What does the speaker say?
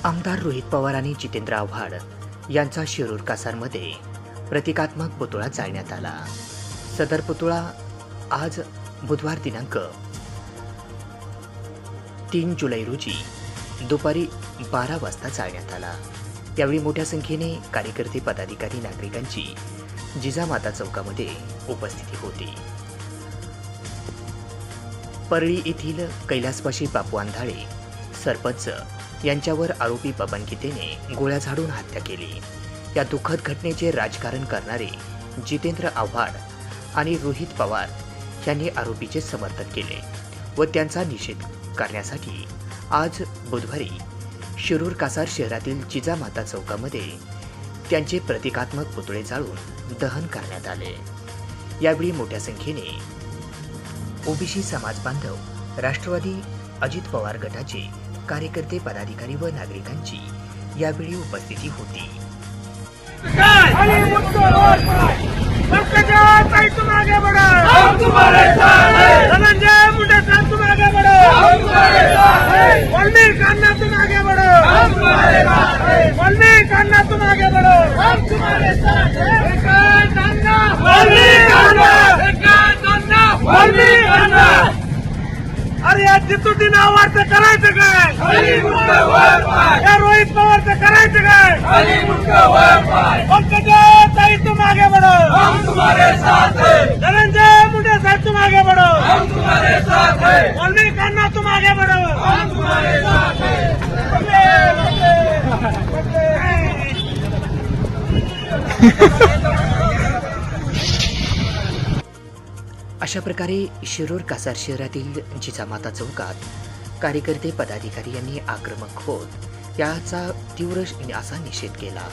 आमदार रोहित पवार आणि जितेंद्र आव्हाड यांचा शिरूर कासारमध्ये प्रतिकात्मक पुतळा जाळण्यात आला. सदर पुतळा आज बुधवार दिनांक 3 जुलै रोजी दुपारी 12 वाजता जाळण्यात आला. यावेळी मोठ्या संख्येने कार्यकर्ते, पदाधिकारी, नागरिकांची जिजामाता चौकामध्ये उपस्थिती होती. परळी येथील कैलासवासी बापू अंधाळे सरपंच यांच्यावर आरोपी बबन गीतेने गोळ्या झाडून हत्या केली. या दुःखद घटनेचे राजकारण करणारे जितेंद्र आव्हाड आणि रोहित पवार यांनी आरोपीचे समर्थन केले व त्यांचा निषेध करण्यासाठी आज बुधवारी शिरूर कासार शहरातील जिजामाता चौकामध्ये त्यांचे प्रतिकात्मक पुतळे जाळून दहन करण्यात आले. यावेळी मोठ्या संख्येने ओबीसी समाज बांधव, राष्ट्रवादी अजित पवार गटाचे कार्यकर्ते, पदाधिकारी व नागरिकांची यावेळी उपस्थिती होती. अरे या जितुटी नावाचं करायचं काय? या रोहित पवारचं करायचं काय? पंकजा ताई तुम आगे बढ़ो, धनंजय मुंडे साहब तुम आगे बढ़ो, वाल्मीकि अन्ना तुम आगे बढ़ो. अशा प्रकारे शिरूर कासार शहरातील जिजामाता चौकात कार्यकर्ते, पदाधिकारी यांनी आक्रमक होत याचा तीव्र असा निषेध केला.